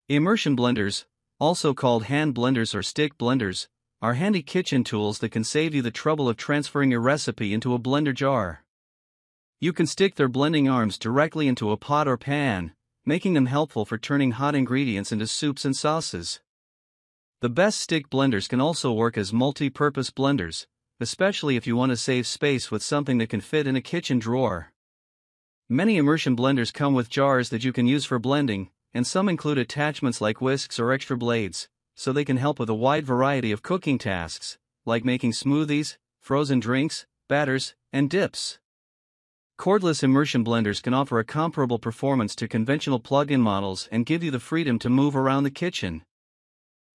Immersion blenders, also called hand blenders or stick blenders, are handy kitchen tools that can save you the trouble of transferring your recipe into a blender jar. You can stick their blending arms directly into a pot or pan, making them helpful for turning hot ingredients into soups and sauces. The best stick blenders can also work as multi-purpose blenders, especially if you want to save space with something that can fit in a kitchen drawer. Many immersion blenders come with jars that you can use for blending, and some include attachments like whisks or extra blades, so they can help with a wide variety of cooking tasks, like making smoothies, frozen drinks, batters, and dips. Cordless immersion blenders can offer a comparable performance to conventional plug-in models and give you the freedom to move around the kitchen.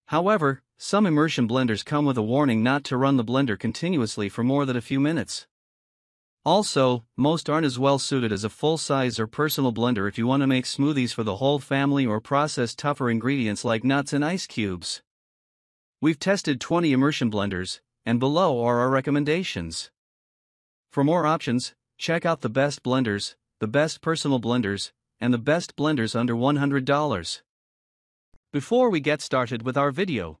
However, some immersion blenders come with a warning not to run the blender continuously for more than a few minutes. Also, most aren't as well suited as a full-size or personal blender if you want to make smoothies for the whole family or process tougher ingredients like nuts and ice cubes. We've tested 20 immersion blenders, and below are our recommendations. For more options, check out the best blenders, the best personal blenders, and the best blenders under $100. Before we get started with our video,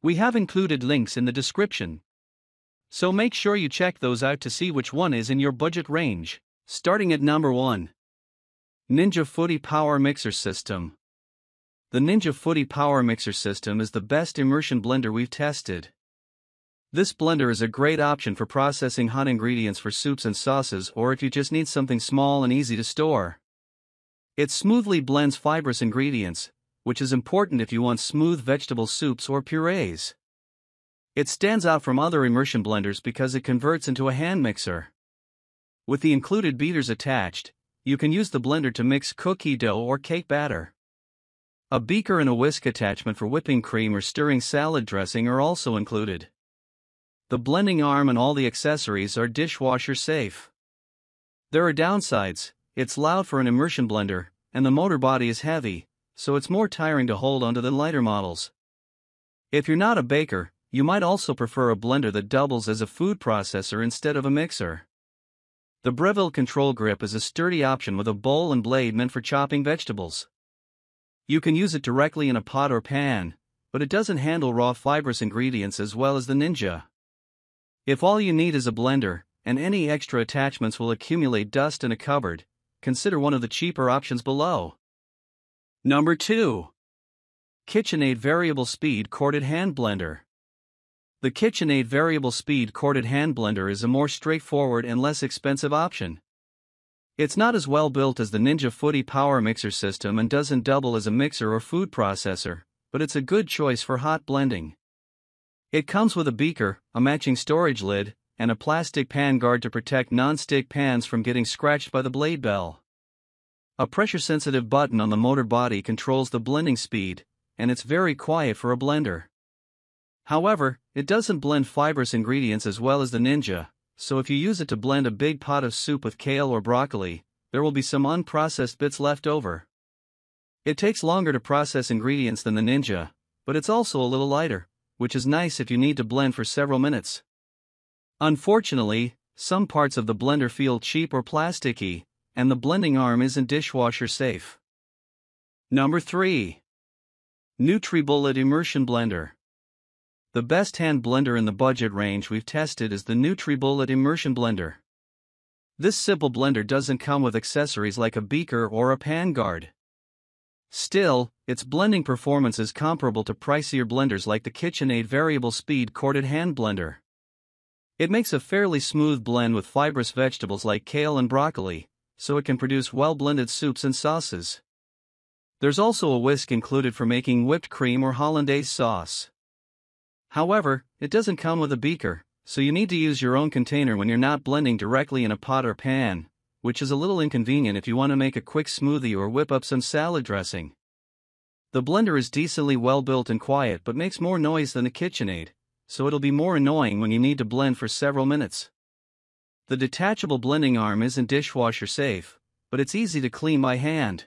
we have included links in the description, so make sure you check those out to see which one is in your budget range. Starting at number 1. Ninja Foodi Power Mixer System. The Ninja Foodi Power Mixer System is the best immersion blender we've tested. This blender is a great option for processing hot ingredients for soups and sauces, or if you just need something small and easy to store. It smoothly blends fibrous ingredients, which is important if you want smooth vegetable soups or purees. It stands out from other immersion blenders because it converts into a hand mixer. With the included beaters attached, you can use the blender to mix cookie dough or cake batter. A beaker and a whisk attachment for whipping cream or stirring salad dressing are also included. The blending arm and all the accessories are dishwasher safe. There are downsides: it's loud for an immersion blender, and the motor body is heavy, so it's more tiring to hold onto than lighter models. If you're not a baker, you might also prefer a blender that doubles as a food processor instead of a mixer. The Breville control grip is a sturdy option with a bowl and blade meant for chopping vegetables. You can use it directly in a pot or pan, but it doesn't handle raw fibrous ingredients as well as the Ninja. If all you need is a blender, and any extra attachments will accumulate dust in a cupboard, consider one of the cheaper options below. Number 2. KitchenAid Variable Speed Corded Hand Blender. The KitchenAid Variable Speed Corded Hand Blender is a more straightforward and less expensive option. It's not as well built as the Ninja Foodi Power Mixer System and doesn't double as a mixer or food processor, but it's a good choice for hot blending. It comes with a beaker, a matching storage lid, and a plastic pan guard to protect non-stick pans from getting scratched by the blade bell. A pressure-sensitive button on the motor body controls the blending speed, and it's very quiet for a blender. However, it doesn't blend fibrous ingredients as well as the Ninja, so if you use it to blend a big pot of soup with kale or broccoli, there will be some unprocessed bits left over. It takes longer to process ingredients than the Ninja, but it's also a little lighter, which is nice if you need to blend for several minutes. Unfortunately, some parts of the blender feel cheap or plasticky, and the blending arm isn't dishwasher safe. Number 3. NutriBullet Immersion Blender. The best hand blender in the budget range we've tested is the NutriBullet Immersion Blender. This simple blender doesn't come with accessories like a beaker or a pan guard. Still, its blending performance is comparable to pricier blenders like the KitchenAid Variable Speed Corded Hand Blender. It makes a fairly smooth blend with fibrous vegetables like kale and broccoli, so it can produce well-blended soups and sauces. There's also a whisk included for making whipped cream or hollandaise sauce. However, it doesn't come with a beaker, so you need to use your own container when you're not blending directly in a pot or pan, which is a little inconvenient if you want to make a quick smoothie or whip up some salad dressing. The blender is decently well built and quiet but makes more noise than the KitchenAid, so it'll be more annoying when you need to blend for several minutes. The detachable blending arm isn't dishwasher safe, but it's easy to clean by hand.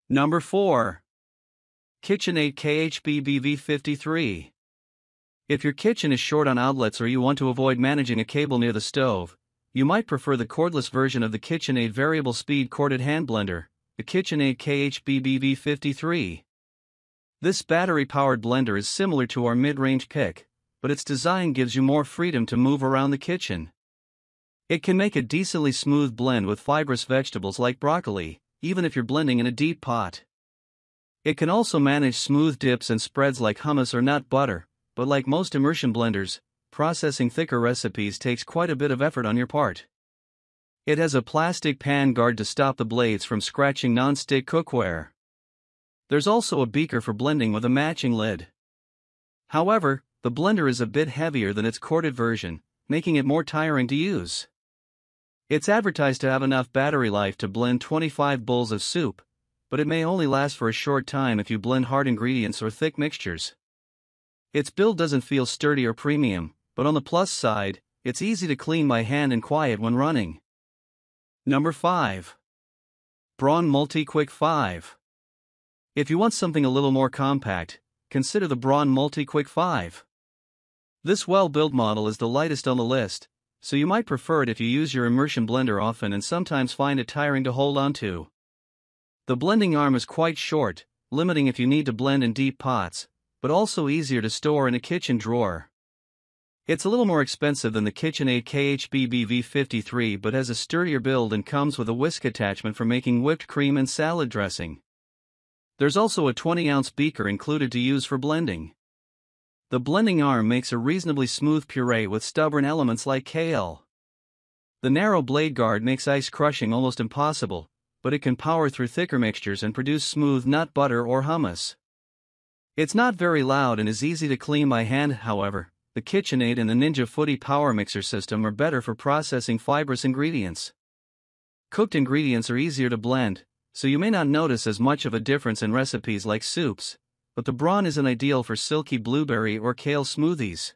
Number 4. KitchenAid KHBBV53. If your kitchen is short on outlets or you want to avoid managing a cable near the stove, you might prefer the cordless version of the KitchenAid Variable Speed Corded Hand Blender, the KitchenAid KHBBV53. This battery-powered blender is similar to our mid-range pick, but its design gives you more freedom to move around the kitchen. It can make a decently smooth blend with fibrous vegetables like broccoli, even if you're blending in a deep pot. It can also manage smooth dips and spreads like hummus or nut butter, but like most immersion blenders, processing thicker recipes takes quite a bit of effort on your part. It has a plastic pan guard to stop the blades from scratching non-stick cookware. There's also a beaker for blending with a matching lid. However, the blender is a bit heavier than its corded version, making it more tiring to use. It's advertised to have enough battery life to blend 25 bowls of soup, but it may only last for a short time if you blend hard ingredients or thick mixtures. Its build doesn't feel sturdy or premium, but on the plus side, it's easy to clean by hand and quiet when running. Number 5. Braun MultiQuick 5. If you want something a little more compact, consider the Braun MultiQuick 5. This well-built model is the lightest on the list, so you might prefer it if you use your immersion blender often and sometimes find it tiring to hold onto. The blending arm is quite short, limiting if you need to blend in deep pots, but also easier to store in a kitchen drawer. It's a little more expensive than the KitchenAid KHBBV53 but has a sturdier build and comes with a whisk attachment for making whipped cream and salad dressing. There's also a 20-ounce beaker included to use for blending. The blending arm makes a reasonably smooth puree with stubborn elements like kale. The narrow blade guard makes ice crushing almost impossible, but it can power through thicker mixtures and produce smooth nut butter or hummus. It's not very loud and is easy to clean by hand. However, the KitchenAid and the Foodi power mixer system are better for processing fibrous ingredients. Cooked ingredients are easier to blend, so you may not notice as much of a difference in recipes like soups, but the Braun isn't ideal for silky blueberry or kale smoothies.